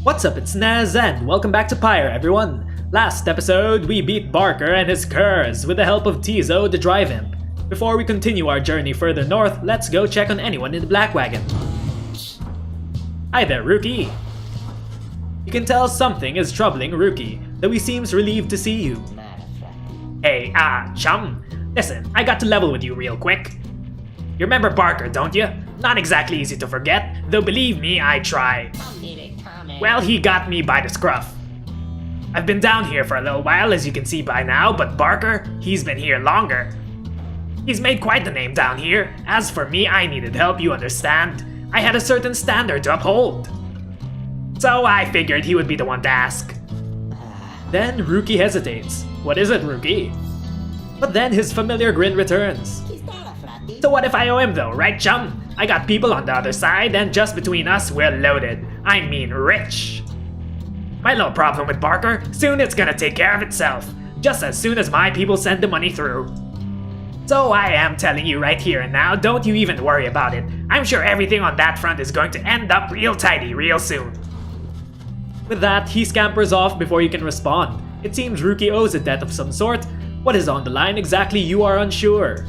What's up, it's Nez and welcome back to Pyre, everyone! Last episode, we beat Barker and his curs with the help of Tizo, the Drive Imp. Before we continue our journey further north, let's go check on anyone in the Black Wagon. Hi there, Rookie! You can tell something is troubling Rookie, though he seems relieved to see you. Hey, chum. Listen, I got to level with you real quick. You remember Barker, don't you? Not exactly easy to forget, though believe me, I try. Well, he got me by the scruff. I've been down here for a little while, as you can see by now, but Barker, he's been here longer. He's made quite the name down here. As for me, I needed help, you understand. I had a certain standard to uphold. So I figured he would be the one to ask. Then Rookie hesitates. What is it, Rookie? But then his familiar grin returns. So what if I owe him though, right chum? I got people on the other side, and just between us, we're loaded. I mean rich. My little problem with Barker, soon it's gonna take care of itself. Just as soon as my people send the money through. So I am telling you right here and now, don't you even worry about it. I'm sure everything on that front is going to end up real tidy real soon. With that, he scampers off before you can respond. It seems Rookie owes a debt of some sort. What is on the line exactly, you are unsure.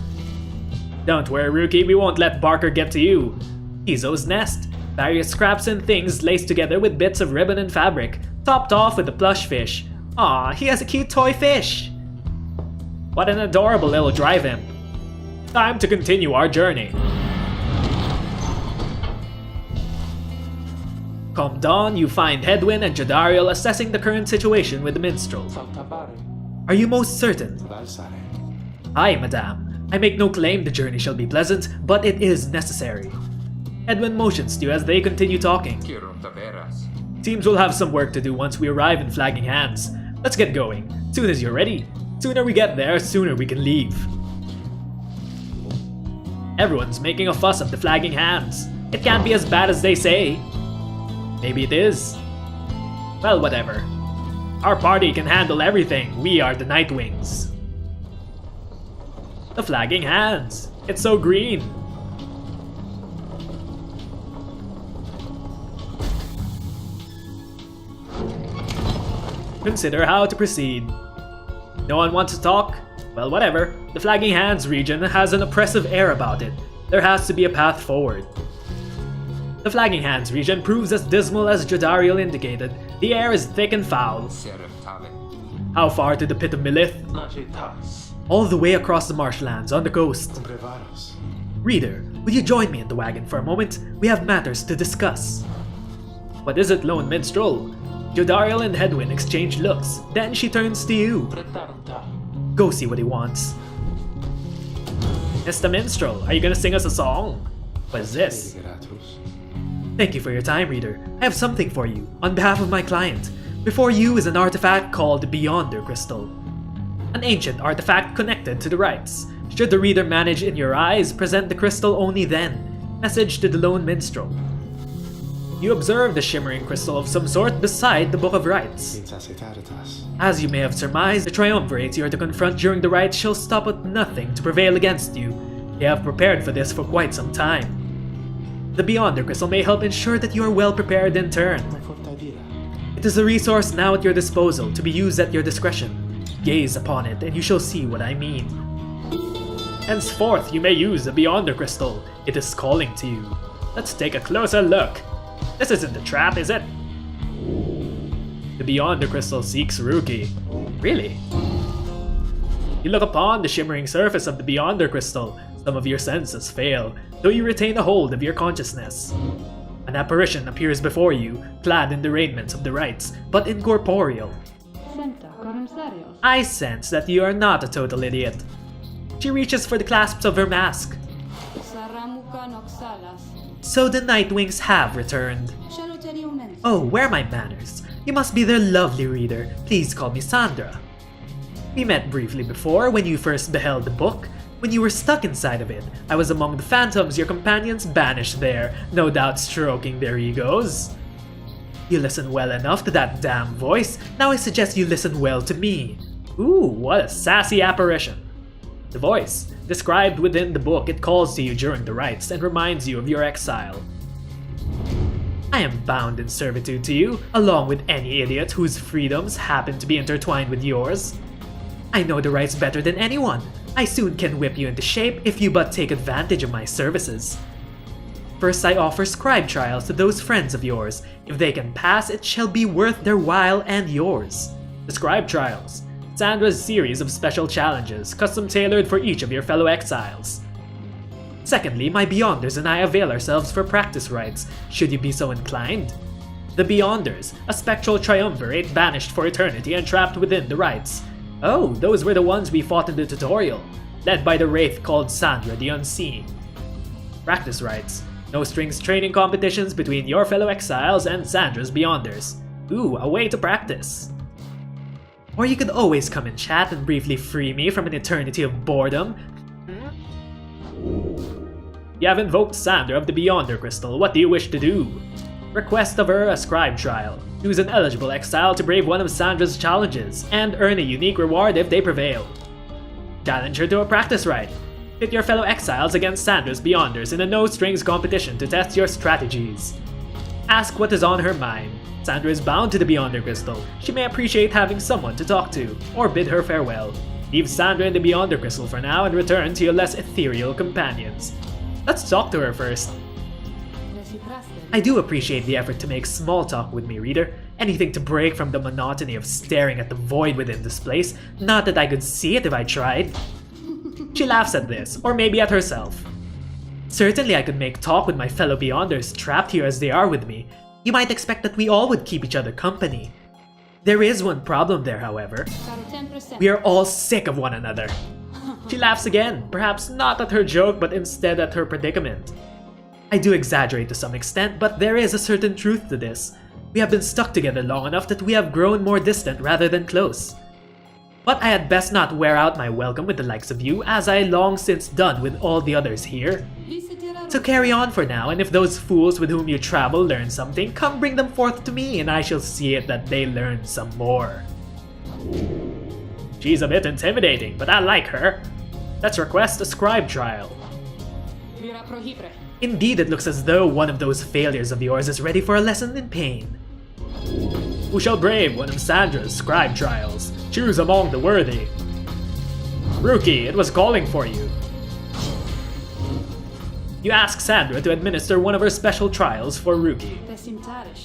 Don't worry, Rookie, we won't let Barker get to you. Tizo's nest. Various scraps and things laced together with bits of ribbon and fabric, topped off with a plush fish. Aw, he has a cute toy fish. What an adorable little Drive Imp. Time to continue our journey. Come dawn, you find Hedwyn and Jodariel assessing the current situation with the minstrel. Are you most certain? Aye, madame. I make no claim the journey shall be pleasant, but it is necessary. Hedwyn motions to you as they continue talking. Seems we'll have some work to do once we arrive in Flagging Hands. Let's get going. Soon as you're ready. Sooner we get there, sooner we can leave. Everyone's making a fuss of the Flagging Hands. It can't be as bad as they say. Maybe it is. Well, whatever. Our party can handle everything. We are the Nightwings. The Flagging Hands. It's so green. Consider how to proceed. No one wants to talk? Well, whatever. The Flagging Hands region has an oppressive air about it. There has to be a path forward. The Flagging Hands region proves as dismal as Jodariel indicated. The air is thick and foul. How far to the pit of Milith? All the way across the marshlands on the coast. Reader, will you join me in the wagon for a moment? We have matters to discuss. What is it, lone minstrel? Jodariel and Hedwyn exchange looks. Then she turns to you. Go see what he wants. Mr. Minstrel, are you gonna sing us a song? What is this? Thank you for your time, reader. I have something for you, on behalf of my client. Before you is an artifact called the Beyonder Crystal. An ancient artifact connected to the rites. Should the reader manage in your eyes, present the crystal only then. Message to the lone minstrel. You observe the shimmering crystal of some sort beside the Book of Rites. As you may have surmised, the triumvirate you are to confront during the rites shall stop at nothing to prevail against you. They have prepared for this for quite some time. The Beyonder Crystal may help ensure that you are well prepared in turn. It is a resource now at your disposal to be used at your discretion. Gaze upon it and you shall see what I mean. Henceforth you may use the Beyonder Crystal. It is calling to you. Let's take a closer look. This isn't a trap, is it? The Beyonder Crystal seeks Rookie. Really? You look upon the shimmering surface of the Beyonder Crystal. Some of your senses fail, though you retain a hold of your consciousness. An apparition appears before you, clad in the raiments of the rites, but incorporeal. I sense that you are not a total idiot. She reaches for the clasps of her mask. So the Nightwings have returned. Oh, where are my manners? You must be their lovely reader. Please call me Sandra. We met briefly before when you first beheld the book. When you were stuck inside of it, I was among the phantoms your companions banished there, no doubt stroking their egos. You listen well enough to that damn voice, now I suggest you listen well to me. Ooh, what a sassy apparition. The voice, described within the book, it calls to you during the rites and reminds you of your exile. I am bound in servitude to you, along with any idiot whose freedoms happen to be intertwined with yours. I know the rights better than anyone. I soon can whip you into shape if you but take advantage of my services. First I offer scribe trials to those friends of yours. If they can pass, it shall be worth their while and yours. The scribe trials. Sandra's series of special challenges, custom-tailored for each of your fellow exiles. Secondly, my Beyonders and I avail ourselves for practice rites, should you be so inclined. The Beyonders, a spectral triumvirate banished for eternity and trapped within the rites. Oh, those were the ones we fought in the tutorial, led by the wraith called Sandra the Unseen. Practice rites. No strings training competitions between your fellow exiles and Sandra's Beyonders. Ooh, a way to practice. Or you could always come and chat and briefly free me from an eternity of boredom. You have invoked Sandra of the Beyonder Crystal. What do you wish to do? Request of her a scribe trial. Choose an eligible exile to brave one of Sandra's challenges, and earn a unique reward if they prevail. Challenge her to a practice rite. Pit your fellow exiles against Sandra's Beyonders in a no-strings competition to test your strategies. Ask what is on her mind. Sandra is bound to the Beyonder Crystal. She may appreciate having someone to talk to, or bid her farewell. Leave Sandra in the Beyonder Crystal for now and return to your less ethereal companions. Let's talk to her first. I do appreciate the effort to make small talk with me, reader. Anything to break from the monotony of staring at the void within this place. Not that I could see it if I tried. She laughs at this, or maybe at herself. Certainly I could make talk with my fellow Beyonders, trapped here as they are with me. You might expect that we all would keep each other company. There is one problem there, however. We are all sick of one another. She laughs again, perhaps not at her joke, but instead at her predicament. I do exaggerate to some extent, but there is a certain truth to this. We have been stuck together long enough that we have grown more distant rather than close. But I had best not wear out my welcome with the likes of you, as I long since done with all the others here. So carry on for now, and if those fools with whom you travel learn something, come bring them forth to me, and I shall see it that they learn some more. She's a bit intimidating, but I like her. Let's request a scribe trial. Indeed, it looks as though one of those failures of yours is ready for a lesson in pain. Who shall brave one of Sandra's scribe trials? Choose among the worthy. Rookie, it was calling for you. You ask Sandra to administer one of her special trials for Rookie.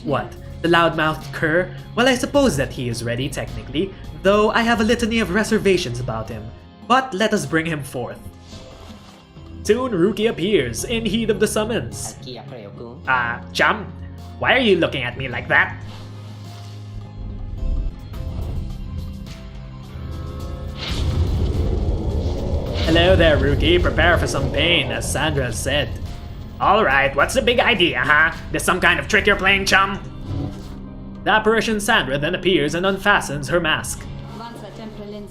What? The loudmouthed cur? Well, I suppose that he is ready, technically, though I have a litany of reservations about him. But let us bring him forth. Soon Rookie appears, in heed of the summons. Chum? Why are you looking at me like that? Hello there, Rookie. Prepare for some pain, as Sandra has said. Alright, what's the big idea, huh? This some kind of trick you're playing, chum? The apparition Sandra then appears and unfastens her mask.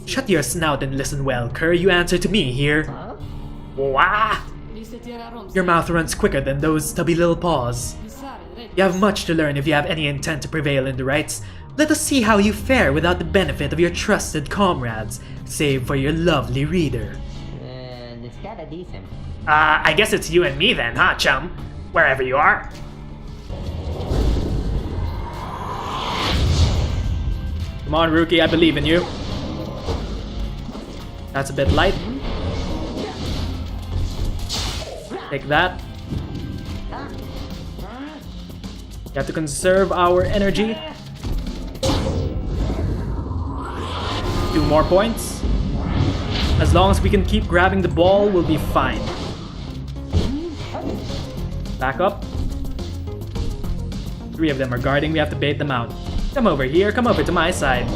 Shut your snout and listen well, cur. You answer to me here. Wah! Your mouth runs quicker than those stubby little paws. You have much to learn if you have any intent to prevail in the rites. Let us see how you fare without the benefit of your trusted comrades, save for your lovely reader. I guess it's you and me then, huh, chum? Wherever you are. Come on, Rookie, I believe in you. That's a bit light. Take that. We have to conserve our energy. 2 more points. As long as we can keep grabbing the ball, we'll be fine. Back up. 3 of them are guarding, we have to bait them out. Come over here, come over to my side.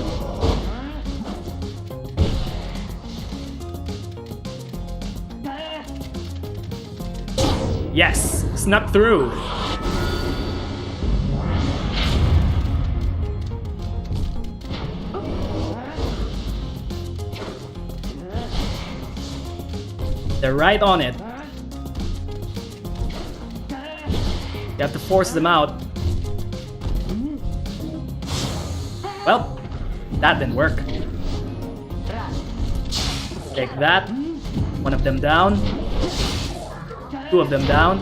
Yes! Snuck through! They're right on it. You have to force them out. Well, that didn't work. Take that. 1 of them down. 2 of them down.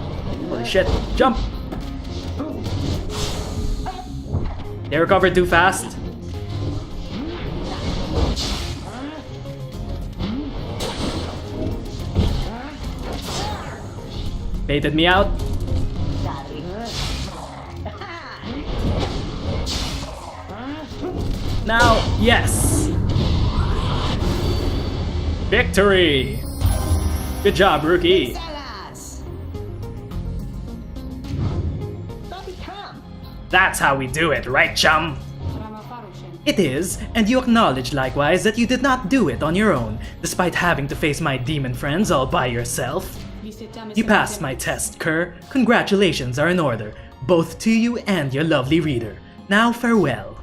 Holy shit. Jump! They recovered too fast. Baited me out. Now, yes! Victory! Good job, rookie! That's how we do it, right, chum? It is, and you acknowledge likewise that you did not do it on your own, despite having to face my demon friends all by yourself. You passed my test, Kerr. Congratulations are in order, both to you and your lovely reader. Now farewell.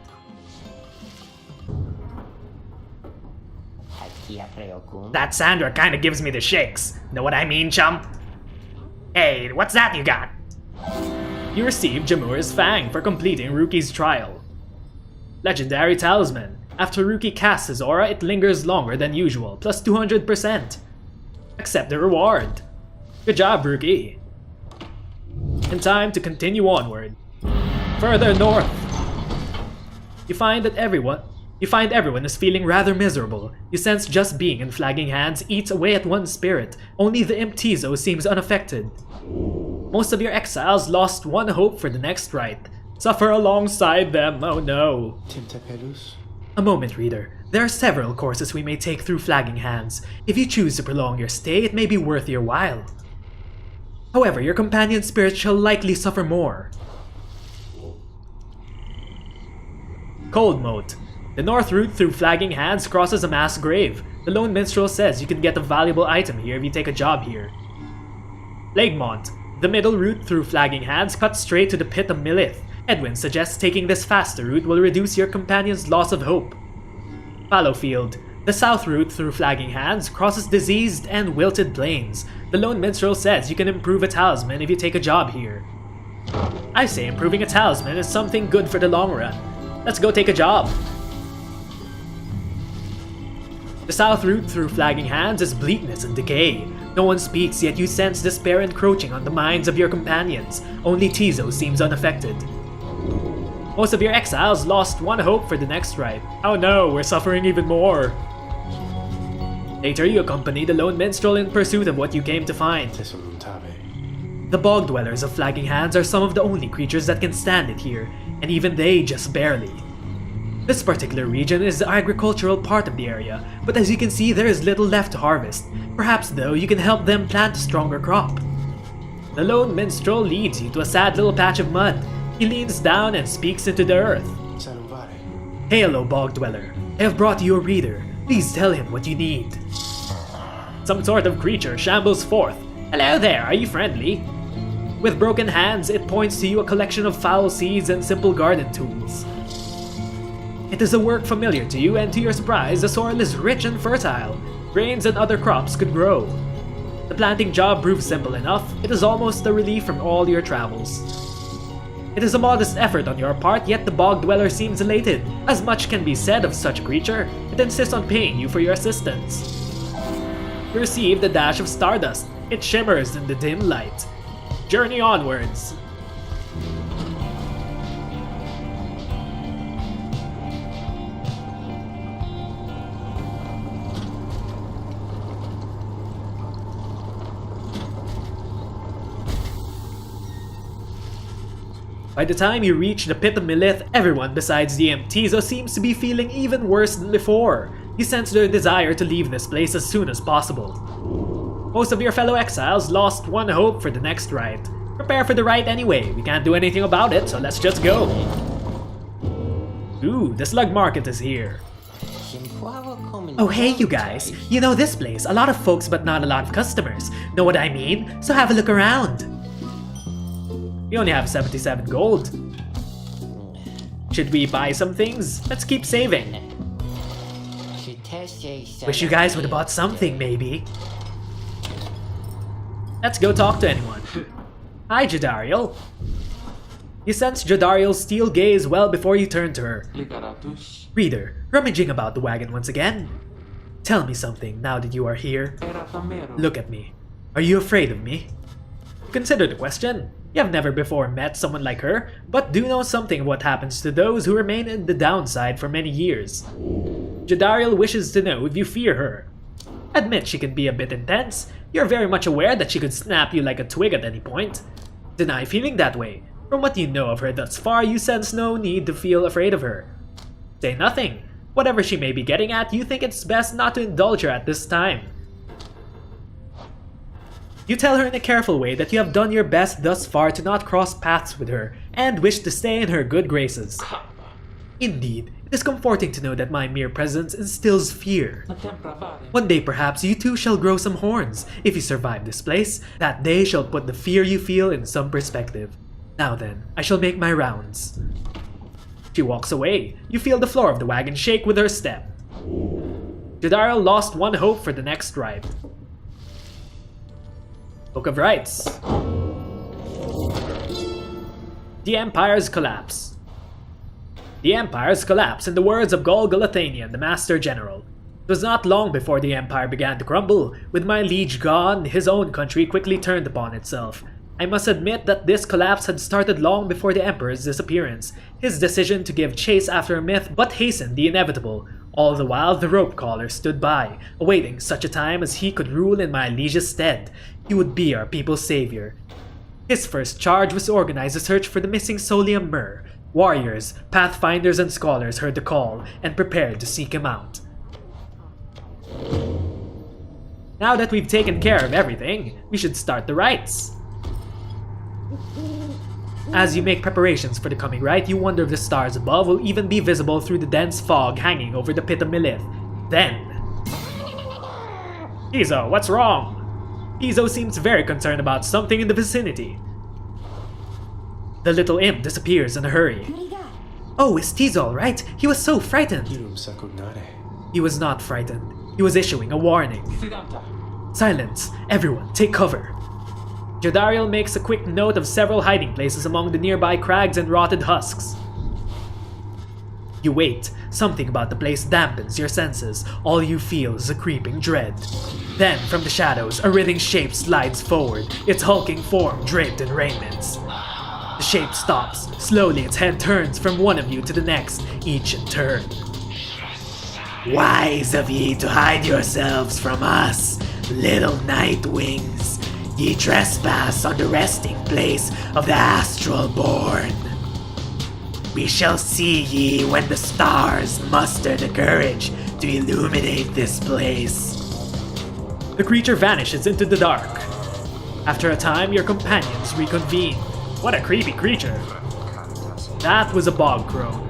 That Sandra kinda gives me the shakes. Know what I mean, chum? Hey, what's that you got? You receive Jamura's Fang for completing Rookie's trial. Legendary Talisman. After Rookie casts his aura, it lingers longer than usual, plus 200%. Accept the reward. Good job, Rookie. And time to continue onward. Further north. You find everyone is feeling rather miserable. You sense just being in Flagging Hands eats away at one's spirit. Only the imp Tizo seems unaffected. Most of your exiles lost one hope for the next rite. Suffer alongside them, oh no. A moment, reader. There are several courses we may take through Flagging Hands. If you choose to prolong your stay, it may be worth your while. However, your companion spirit shall likely suffer more. Cold Moat. The north route through Flagging Hands crosses a mass grave. The lone minstrel says you can get a valuable item here if you take a job here. Plaguemont. The middle route through Flagging Hands cuts straight to the pit of Milith. Edwin suggests taking this faster route will reduce your companion's loss of hope. Fallowfield. The south route through Flagging Hands crosses diseased and wilted plains. The lone minstrel says you can improve a talisman if you take a job here. I say improving a talisman is something good for the long run. Let's go take a job. The south route through Flagging Hands is bleakness and decay. No one speaks, yet you sense despair encroaching on the minds of your companions. Only Tizo seems unaffected. Most of your exiles lost one hope for the next rite. Oh no, we're suffering even more. Later, you accompany the lone minstrel in pursuit of what you came to find. The bog dwellers of Flagging Hands are some of the only creatures that can stand it here, and even they just barely. This particular region is the agricultural part of the area, but as you can see, there is little left to harvest. Perhaps, though, you can help them plant a stronger crop. The lone minstrel leads you to a sad little patch of mud. He leans down and speaks into the earth. Hail, O bog dweller. I have brought you a reader. Please tell him what you need. Some sort of creature shambles forth. Hello there, are you friendly? With broken hands, it points to you a collection of foul seeds and simple garden tools. It is a work familiar to you, and to your surprise, the soil is rich and fertile. Grains and other crops could grow. The planting job proves simple enough. It is almost a relief from all your travels. It is a modest effort on your part, yet the bog dweller seems elated. As much can be said of such a creature, it insists on paying you for your assistance. You receive the dash of stardust. It shimmers in the dim light. Journey onwards. By the time you reach the pit of Milith, everyone besides the imp Tizo seems to be feeling even worse than before. You sense their desire to leave this place as soon as possible. Most of your fellow exiles lost one hope for the next rite. Prepare for the rite anyway, we can't do anything about it, so let's just go. Ooh, the slug market is here. Oh hey you guys, you know this place, a lot of folks but not a lot of customers. Know what I mean? So have a look around. We only have 77 gold. Should we buy some things? Let's keep saving. Wish you guys would have bought something, maybe. Let's go talk to anyone. Hi, Jadariel. You sense Jadariel's steel gaze well before you turn to her. Reader, rummaging about the wagon once again. Tell me something now that you are here. Look at me. Are you afraid of me? Consider the question. You have never before met someone like her, but do know something of what happens to those who remain in the downside for many years. Jadariel wishes to know if you fear her. Admit she can be a bit intense. You're very much aware that she could snap you like a twig at any point. Deny feeling that way. From what you know of her thus far, you sense no need to feel afraid of her. Say nothing. Whatever she may be getting at, you think it's best not to indulge her at this time. You tell her in a careful way that you have done your best thus far to not cross paths with her, and wish to stay in her good graces. Indeed, it is comforting to know that my mere presence instills fear. One day perhaps you too shall grow some horns. If you survive this place, that day shall put the fear you feel in some perspective. Now then, I shall make my rounds. She walks away. You feel the floor of the wagon shake with her step. Jadariel lost one hope for the next ride. Book of Rites. The Empire's Collapse. The Empire's collapse, in the words of Gol Galathanian, the Master General. It was not long before the Empire began to crumble. With my liege gone, his own country quickly turned upon itself. I must admit that this collapse had started long before the Emperor's disappearance. His decision to give chase after a myth but hastened the inevitable. All the while, the rope caller stood by, awaiting such a time as he could rule in my liege's stead. He would be our people's savior. His first charge was to organize a search for the missing Solium Myrrh. Warriors, pathfinders, and scholars heard the call and prepared to seek him out. Now that we've taken care of everything, we should start the rites. As you make preparations for the coming rite, you wonder if the stars above will even be visible through the dense fog hanging over the pit of Milith. Then... Tizo, what's wrong? Tizo seems very concerned about something in the vicinity. The little imp disappears in a hurry. Oh, is Tizo alright? He was so frightened. He was not frightened. He was issuing a warning. Silence. Everyone, take cover. Jadariel makes a quick note of several hiding places among the nearby crags and rotted husks. You wait. Something about the place dampens your senses. All you feel is a creeping dread. Then, from the shadows, a writhing shape slides forward, its hulking form draped in raiments. The shape stops. Slowly, its head turns from one of you to the next, each in turn. Wise of ye to hide yourselves from us, little night wings. Ye trespass on the resting place of the astral born. We shall see ye when the stars muster the courage to illuminate this place. The creature vanishes into the dark. After a time, your companions reconvene. What a creepy creature. That was a bog crone.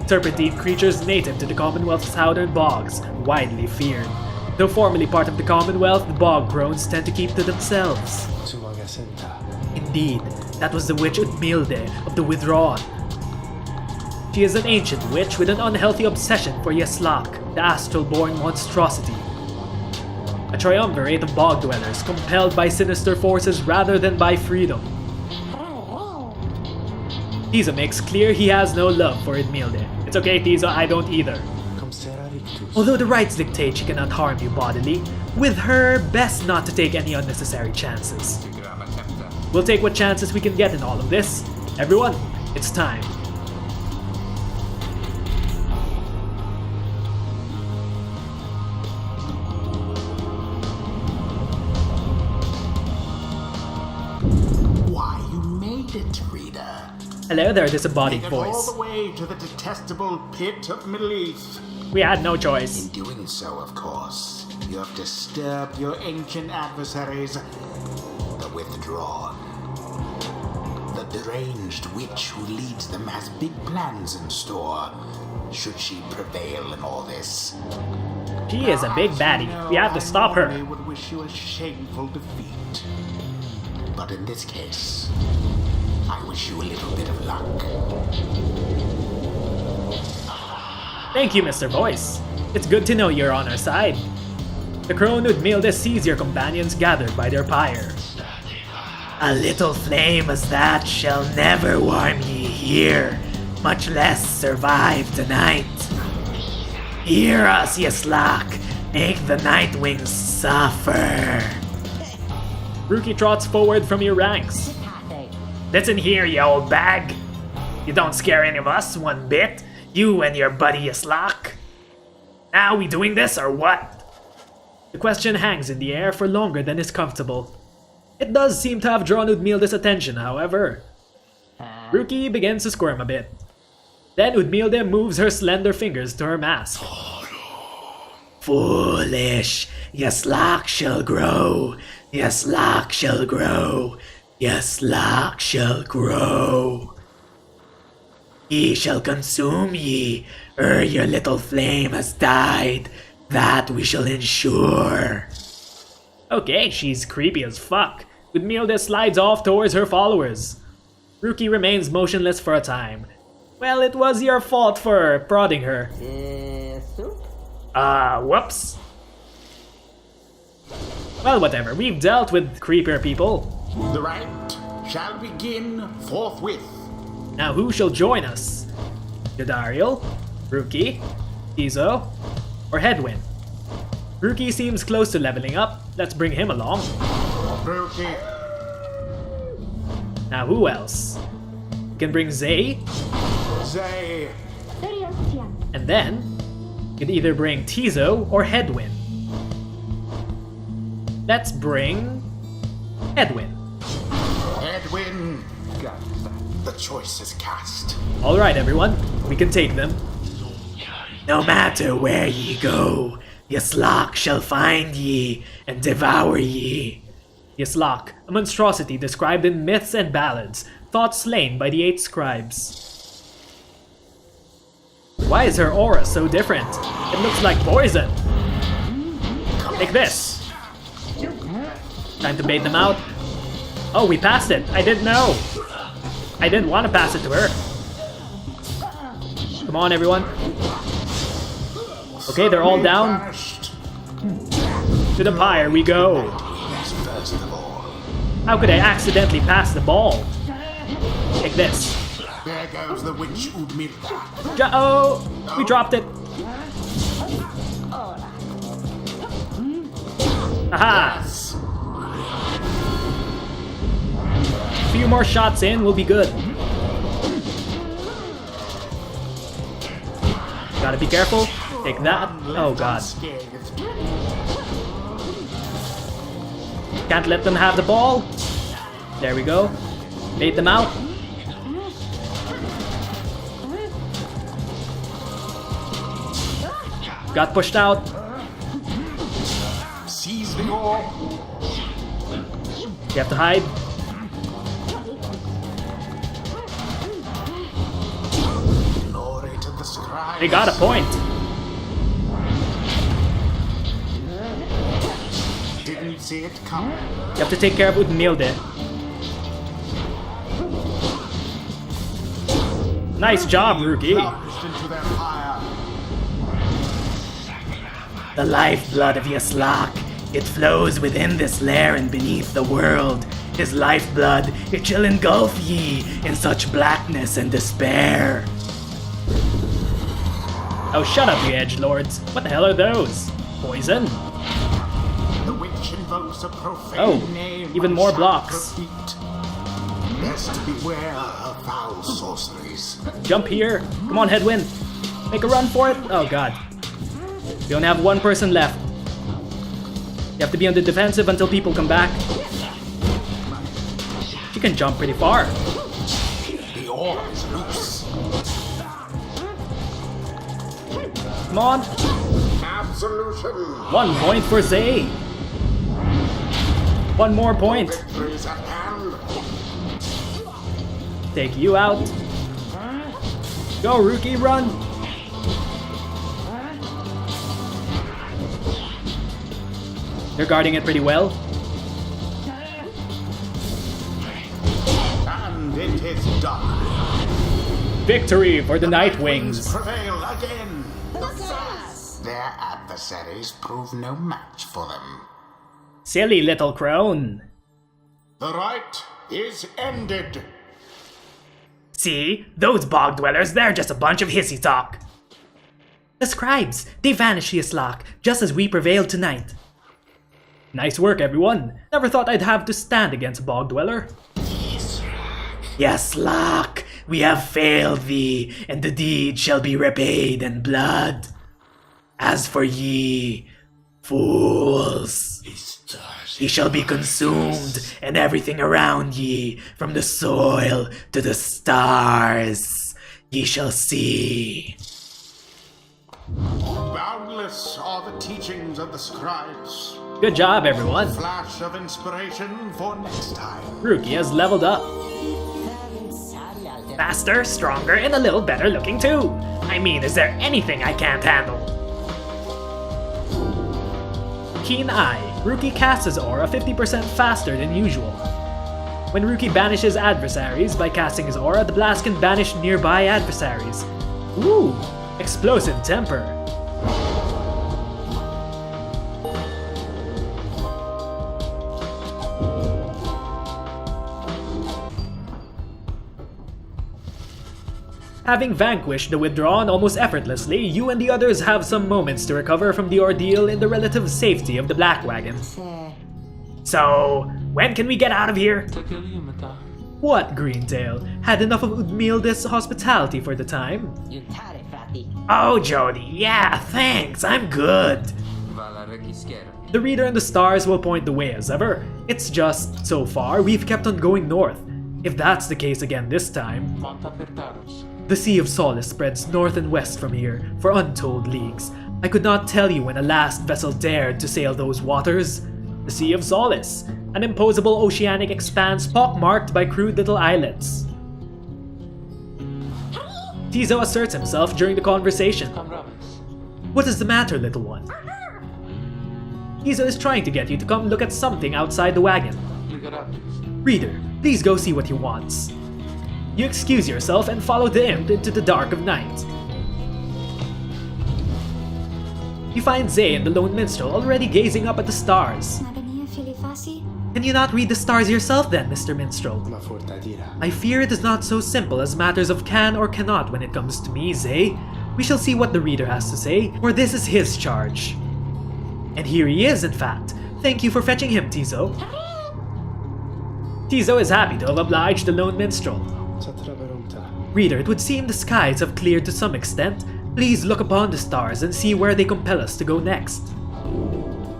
Serpentine creatures native to the Commonwealth's southern bogs, widely feared. Though formerly part of the Commonwealth, the bog crones tend to keep to themselves. Indeed, that was the witch Utmilde of the Withdrawn. She is an ancient witch with an unhealthy obsession for Yeslak, the astral-born monstrosity. A triumvirate of bog dwellers compelled by sinister forces rather than by freedom. Tizo makes clear he has no love for Utmilde. It's okay, Tizo, I don't either. Although the rites dictate she cannot harm you bodily, with her, best not to take any unnecessary chances. We'll take what chances we can get in all of this. Everyone, it's time. Why, you made it, reader. Hello there, disembodied Made it voice. all the way to the detestable pit of Milith. We had no choice. In doing so, of course, you have disturbed your ancient adversaries, the Withdrawn. The deranged witch who leads them has big plans in store, should she prevail in all this. She is a big baddie. We have to stop her. I would wish you a shameful defeat. But in this case, I wish you a little bit of luck. Thank you, Mr. Voice. It's good to know you're on our side. The crone Udmilde sees your companions gathered by their pyre. A little flame as that shall never warm ye here, much less survive tonight. Hear us, Yeslak. Make the Nightwings suffer. Rookie trots forward from your ranks. Listen here, you old bag. You don't scare any of us one bit. You and your buddy Yaslak. Now we doing this or what? The question hangs in the air for longer than is comfortable. It does seem to have drawn Udmilde's attention, however. Rookie begins to squirm a bit. Then Udmilde moves her slender fingers to her mask. Foolish! Yaslak shall grow! Yaslak shall grow! Yaslak shall grow! He shall consume ye, ere your little flame has died. That we shall ensure. Okay, she's creepy as fuck. Udmilde slides off towards her followers. Rookie remains motionless for a time. Well, it was your fault for prodding her. Whoops. Well, whatever. We've dealt with creeper people. The rite shall begin forthwith. Now who shall join us? Yodariel, Rookie, Tizo, or Headwind? Rookie seems close to leveling up. Let's bring him along. Rookie. Now who else? We can bring Zay. Zay. And then, you could either bring Tizo or Headwind. Let's bring Headwind. Edwin. The choice is cast. Alright everyone, we can take them. No matter where ye go, Yaslak shall find ye and devour ye. Yaslak, a monstrosity described in myths and ballads, thought slain by the 8 scribes. Why is her aura so different? It looks like poison. Take this. Time to bait them out. Oh, we passed it. I didn't know. I didn't want to pass it to her. Come on, everyone. Okay, they're all down. To the pyre we go. How could I accidentally pass the ball? Take this. There goes the witch Udmilde. Oh, we dropped it. Aha! A few more shots in, we'll be good. Gotta be careful. Take that. Oh god. Can't let them have the ball. There we go. Bait them out. Got pushed out. Seize the oar. You have to hide. Glory to the scribes. They got a point. Didn't see it coming. You have to take care of Udmilde. Nice job, Rookie. Plunged into their fire. The lifeblood of Yaslak, it flows within this lair and beneath the world. His lifeblood, it shall engulf ye in such blackness and despair. Oh, shut up, you edgelords. What the hell are those? Poison? The witch invokes a profane Oh, name. even on more sharp blocks. feet. Best beware of foul sorceries. Jump here. Come on, Headwind. Make a run for it. Oh, God. We only have one person left. You have to be on the defensive until people come back. She can jump pretty far. The oar is loose. Come on. Absolution. 1 point for Zay. 1 more point. Victory's at hand. Take you out. Go, Rookie, run. They're guarding it pretty well. And it is done. Victory for the Nightwings Nightwings. prevail again. Their adversaries prove no match for them. Silly little crone. The rite is ended. See? Those bog dwellers, they're just a bunch of hissy talk. The scribes, they vanished, Yaslak, just as we prevailed tonight. Nice work, everyone. Never thought I'd have to stand against a bog dweller. Yes, Locke, we have failed thee, and the deed shall be repaid in blood. As for ye, fools, ye shall be consumed, and everything around ye, from the soil to the stars, ye shall see. Boundless are the teachings of the scribes. Good job, everyone. Flash of inspiration for next time. Rookie has leveled up. Faster, stronger, and a little better looking too. I mean, is there anything I can't handle? Keen Eye. Rookie casts his aura 50% faster than usual. When Rookie banishes adversaries by casting his aura, the blast can banish nearby adversaries. Ooh! Explosive Temper. Having vanquished the Withdrawn almost effortlessly, you and the others have some moments to recover from the ordeal in the relative safety of the Black Wagon. So, when can we get out of here? What, Greentail? Had enough of Udmilda's hospitality for the time? Oh, Jody, yeah, thanks, I'm good. The Reader and the Stars will point the way as ever. It's just, so far, we've kept on going north. If that's the case again this time... The Sea of Solace spreads north and west from here, for untold leagues. I could not tell you when a last vessel dared to sail those waters. The Sea of Solace, an imposable oceanic expanse pockmarked by crude little islets. Tizo asserts himself during the conversation. What is the matter, little one? Tizo is trying to get you to come look at something outside the wagon. Reader, please go see what he wants. You excuse yourself and follow the imp into the dark of night. You find Zay and the Lone Minstrel already gazing up at the stars. Can you not read the stars yourself then, Mr. Minstrel? I fear it is not so simple as matters of can or cannot when it comes to me, Zay. We shall see what the Reader has to say, for this is his charge. And here he is, in fact. Thank you for fetching him, Tizo. Tizo is happy to have obliged the Lone Minstrel. Reader, it would seem the skies have cleared to some extent. Please look upon the stars and see where they compel us to go next.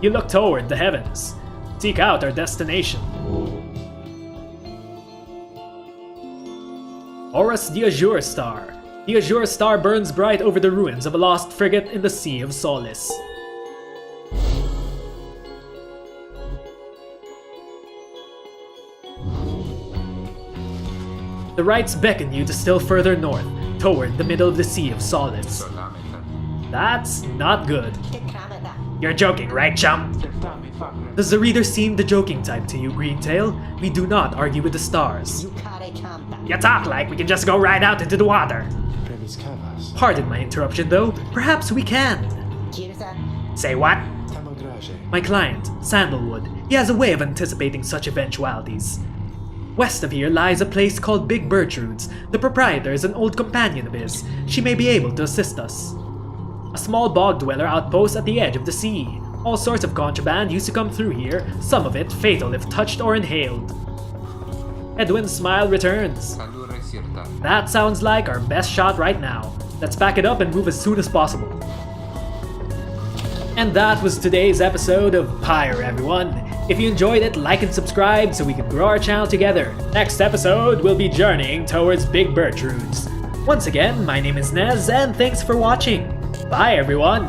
You look toward the heavens. Seek out our destination. Horus the Azure Star. The Azure Star burns bright over the ruins of a lost frigate in the Sea of Solace. The rites beckon you to still further north, toward the middle of the Sea of Solace. That's not good. You're joking, right, chum? Does the Reader seem the joking type to you, Greentail? We do not argue with the stars. You talk like we can just go right out into the water. Pardon my interruption, though. Perhaps we can. Say what? My client, Sandalwood. He has a way of anticipating such eventualities. West of here lies a place called Big Birchroot's. The proprietor is an old companion of his. She may be able to assist us. A small bog dweller outpost at the edge of the sea. All sorts of contraband used to come through here, some of it fatal if touched or inhaled. Edwin's smile returns. That sounds like our best shot right now. Let's pack it up and move as soon as possible. And that was today's episode of Pyre, everyone. If you enjoyed it, like and subscribe so we can grow our channel together. Next episode, we'll be journeying towards Big Birchroot's. Once again, my name is Nez, and thanks for watching. Bye, everyone!